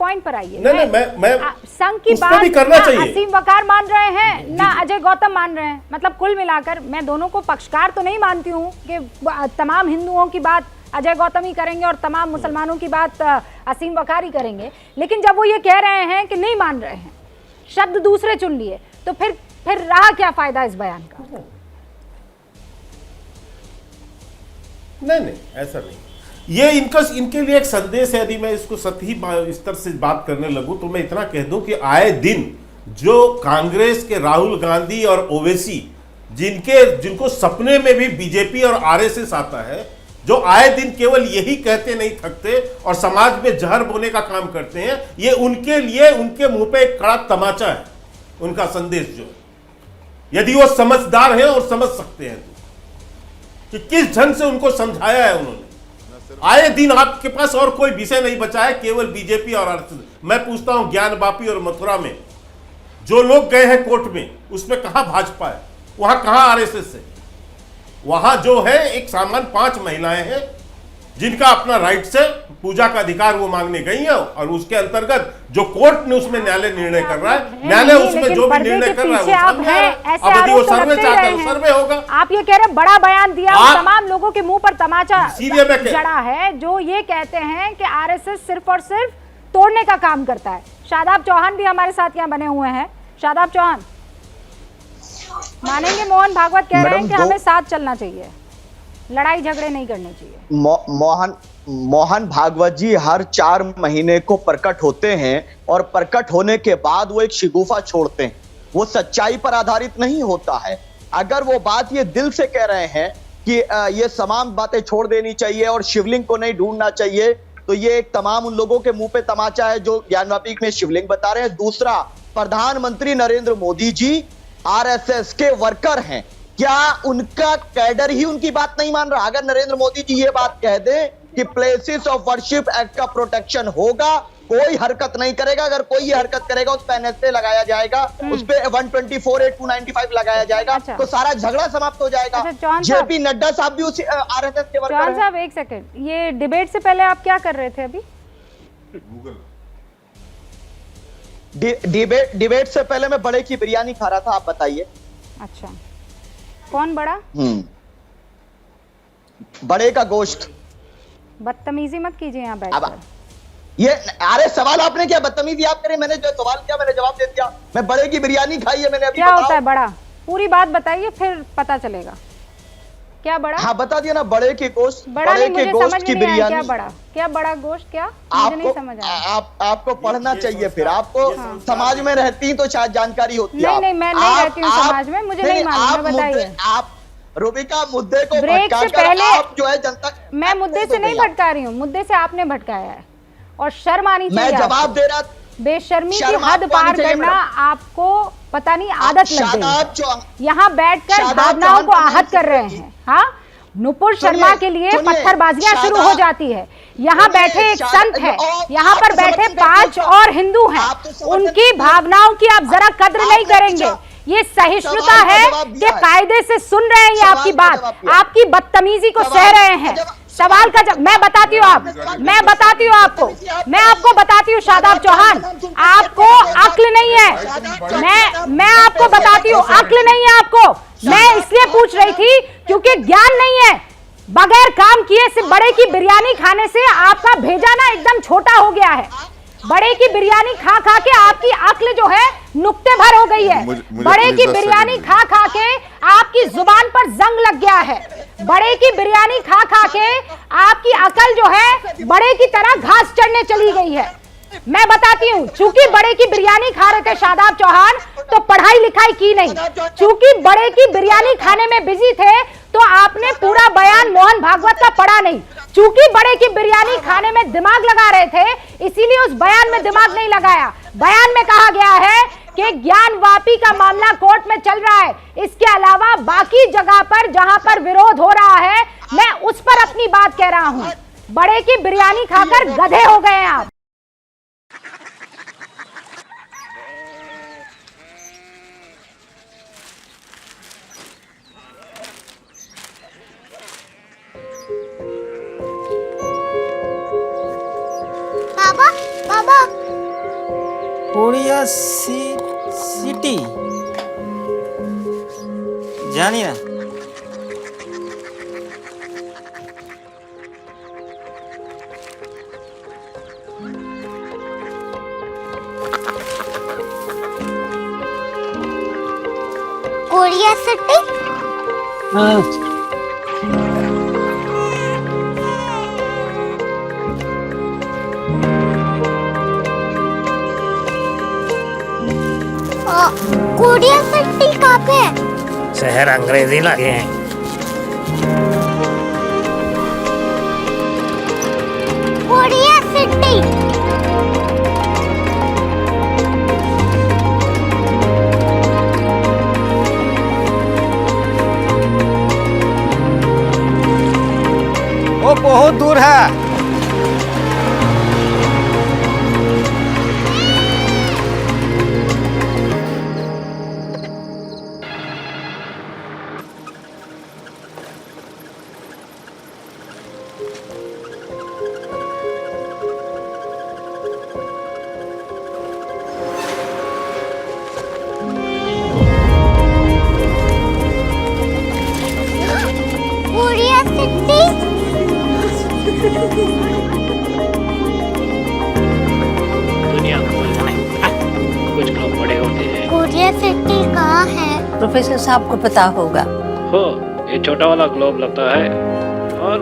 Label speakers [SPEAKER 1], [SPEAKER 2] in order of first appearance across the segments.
[SPEAKER 1] Point पर आइए।
[SPEAKER 2] नहीं, मैं
[SPEAKER 1] संघ की बात ना असीम वकार मान रहे हैं ना अजय गौतम मान रहे हैं। मतलब कुल मिलाकर मैं दोनों को पक्षकार तो नहीं मानती हूँ कि तमाम हिंदुओं की बात अजय गौतम ही करेंगे और तमाम मुसलमानों की बात असीम वकार ही करेंगे, लेकिन जब वो ये कह रहे हैं कि नहीं मान रहे हैं, शब्द दूसरे चुन लिए, तो फिर रहा क्या फायदा इस बयान का?
[SPEAKER 2] नहीं, ऐसा नहीं। ये इनके लिए एक संदेश है। यदि मैं इसको सही इस तरह से बात करने लगूं तो मैं इतना कह दूं कि आए दिन जो कांग्रेस के राहुल गांधी और ओवैसी, जिनको सपने में भी बीजेपी और आरएसएस आता है, जो आए दिन केवल यही कहते नहीं थकते और समाज में जहर बोने का काम करते हैं, ये उनके लिए उनके मुंह पे एक कड़ा तमाचा है। उनका संदेश जो है, यदि वो समझदार हैं और समझ सकते हैं कि किस ढंग से उनको समझाया है उन्होंने। आए दिन आपके पास और कोई विषय नहीं बचा है, केवल बीजेपी और आरएसएस। मैं पूछता हूं, ज्ञानवापी और मथुरा में जो लोग गए हैं कोर्ट में, उसमें कहां भाजपा है, वहां कहां आरएसएस है? वहां जो है एक सामान्य 5 महिलाएं हैं जिनका अपना राइट से पूजा का अधिकार वो मांगने गई है, और उसके अंतर्गत जो कोर्ट ने उसमें न्यायालय निर्णय कर रहा है, न्यायालय उसमें जो भी निर्णय कर रहा है वो सर्वे चाहता है, सर्वे होगा।
[SPEAKER 1] आप ये कह रहे हैं बड़ा बयान दिया, तमाम लोगों के मुंह पर तमाचा जड़ा है जो ये कहते हैं कि आरएसएस सिर्फ और सिर्फ तोड़ने का काम करता है। शादाब चौहान भी हमारे साथ यहाँ बने हुए हैं। शादाब चौहान, मानेंगे मोहन भागवत कह रहे हैं कि हमें साथ चलना चाहिए, लड़ाई झगड़े नहीं करने चाहिए।
[SPEAKER 3] मोहन भागवत जी हर 4 महीने को प्रकट होते हैं और प्रकट होने के बाद वो एक शिगुफा छोड़ते हैं। वो सच्चाई पर आधारित नहीं होता है। अगर वो बात ये दिल से कह रहे हैं कि ये तमाम बातें छोड़ देनी चाहिए और शिवलिंग को नहीं ढूंढना चाहिए, तो ये एक तमाम उन लोगों के मुंह पे तमाचा है जो ज्ञानवापी में शिवलिंग बता रहे हैं। दूसरा, प्रधानमंत्री नरेंद्र मोदी जी आरएसएस के वर्कर हैं, क्या उनका कैडर ही उनकी बात नहीं मान रहा? अगर नरेंद्र मोदी जी ये बात कह दें कि प्लेसेस ऑफ वर्शिप एक्ट का प्रोटेक्शन होगा, कोई हरकत नहीं करेगा, अगर कोई ये हरकत करेगा उस पे एनएसए लगाया जाएगा, उस पे 124(a)(295) लगाया जाएगा। अच्छा। तो सारा झगड़ा समाप्त हो जाएगा। अच्छा, जेपी नड्डा साहब भी उसी आरएसएस के वर्कर हैं।
[SPEAKER 1] चौहान साहब एक सेकंड, ये डिबेट से पहले आप क्या कर रहे थे अभी?
[SPEAKER 3] डिबेट से पहले मैं बड़े की बिरयानी खा रहा था, आप बताइए।
[SPEAKER 1] अच्छा, कौन बड़ा?
[SPEAKER 3] बड़े का गोश्त।
[SPEAKER 1] बदतमीजी मत कीजिए यहाँ बैठकर।
[SPEAKER 3] ये अरे सवाल आपने क्या बदतमीजी आप करें? मैंने जो सवाल किया मैंने जवाब दे दिया। मैं बड़े की बिरयानी खाई है मैंने अभी।
[SPEAKER 1] क्या होता है बड़ा? पूरी बात बताइए फिर पता चलेगा। क्या बड़ा?
[SPEAKER 3] हाँ बता दिया ना, बड़े के गोश्त,
[SPEAKER 1] बड़े के गोश्त की बिरयानी। क्या बड़ा? क्या बड़ा गोश्त? क्या मुझे नहीं समझ आया।
[SPEAKER 3] आपको पढ़ना चाहिए, फिर आपको समाज में रहती तो शायद जानकारी होती है।
[SPEAKER 1] नहीं, मैं नहीं रहती हूँ समाज में, मुझे नहीं मालूम, बताइए।
[SPEAKER 3] आप रूबिका मुद्दे को
[SPEAKER 1] ब्रेक से पहले
[SPEAKER 3] आप जो है जनता,
[SPEAKER 1] मैं मुद्दे से नहीं भटका रही हूँ, मुद्दे से आपने भटकाया है और शर्म आनी चाहिए।
[SPEAKER 3] मैं जवाब दे रहा,
[SPEAKER 1] बेशर्मी की हद पार करना आपको पता नहीं आदत लग गई। यहाँ बैठकर भावनाओं को आहत कर रहे हैं। हाँ, नुपुर शर्मा के लिए पत्थरबाजियां शुरू हो जाती है। यहाँ बैठे एक संत है, यहाँ पर बैठे 5 और हिंदू हैं, उनकी भावनाओं की आप जरा कद्र नहीं करेंगे। ये सहिष्णुता है कि कायदे से सुन रहे हैं ये आपकी बात, आपकी बदतमीजी को सह रहे हैं। सवाल का जब मैं बताती हूँ मैं बताती हूँ आपको, मैं आपको बताती हूँ शादाब चौहान, आपको अक्ल नहीं है। मैं आपको बताती हूँ अक्ल नहीं है आपको। मैं इसलिए पूछ रही थी क्योंकि ज्ञान नहीं है। बगैर काम किए सिर्फ बड़े की बिरयानी खाने से आपका भेजा ना एकदम छोटा हो गया है। बड़े की बिरयानी खा खा के आपकी अक्ल जो है नुक्ते भर हो गई है। बड़े की बिरयानी खा खा के आपकी जुबान पर जंग लग गया है। बड़े की बिरयानी खा खा के आपकी अकल जो है बड़े की तरह घास चढ़ने चली गई है। मैं बताती हूँ, चूंकि बड़े की बिरयानी खा रहे थे शादाब चौहान, तो पढ़ाई लिखाई की नहीं। चूंकि बड़े की बिरयानी खाने में बिजी थे तो आपने पूरा बयान मोहन भागवत का पढ़ा नहीं। चूंकि बड़े की बिरयानी खाने में दिमाग लगा रहे थे, इसीलिए उस बयान में दिमाग नहीं लगाया। बयान में कहा गया है कि ज्ञानवापी का मामला कोर्ट में चल रहा है, इसके अलावा बाकी जगह पर जहां पर विरोध हो रहा है मैं उस पर अपनी बात कह रहा हूं। बड़े की बिरयानी खाकर गधे हो गए हैं आप।
[SPEAKER 4] बाबा कोरिया सिटी जानी ना।
[SPEAKER 5] Korea city? कोरिया सिटी कहाँ पे है?
[SPEAKER 6] शहर अंग्रेजी लगे हैं।
[SPEAKER 5] Korea city.
[SPEAKER 4] वो बहुत दूर है।
[SPEAKER 5] Korea city?
[SPEAKER 6] दुनिया को कुछ लोग बड़े होते हैं।
[SPEAKER 5] कोरिया सिटी कहाँ है?
[SPEAKER 7] प्रोफेसर साहब को पता होगा।
[SPEAKER 6] हो, ये छोटा वाला ग्लोब लगता है और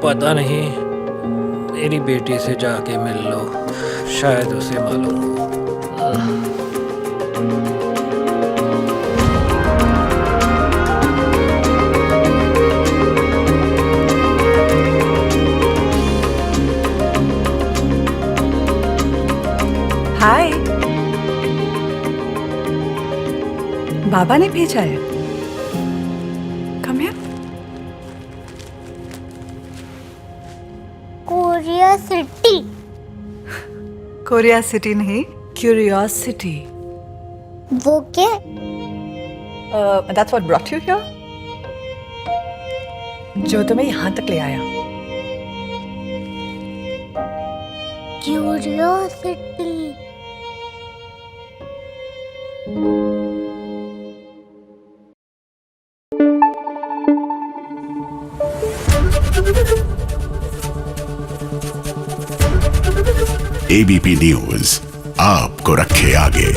[SPEAKER 6] पता नहीं, मेरी बेटी से जाके मिल लो, शायद उसे मालूम हो।
[SPEAKER 8] हाय, बाबा ने भेजा है। Come here.
[SPEAKER 5] Korea city.
[SPEAKER 8] Korea city नहीं, क्यूरियोसिटी।
[SPEAKER 5] वो क्या?
[SPEAKER 8] That's what brought you here? जो तुम्हें यहाँ तक ले आया।
[SPEAKER 5] क्यूरियोसिटी।
[SPEAKER 9] एबीपी न्यूज आपको रखे आगे।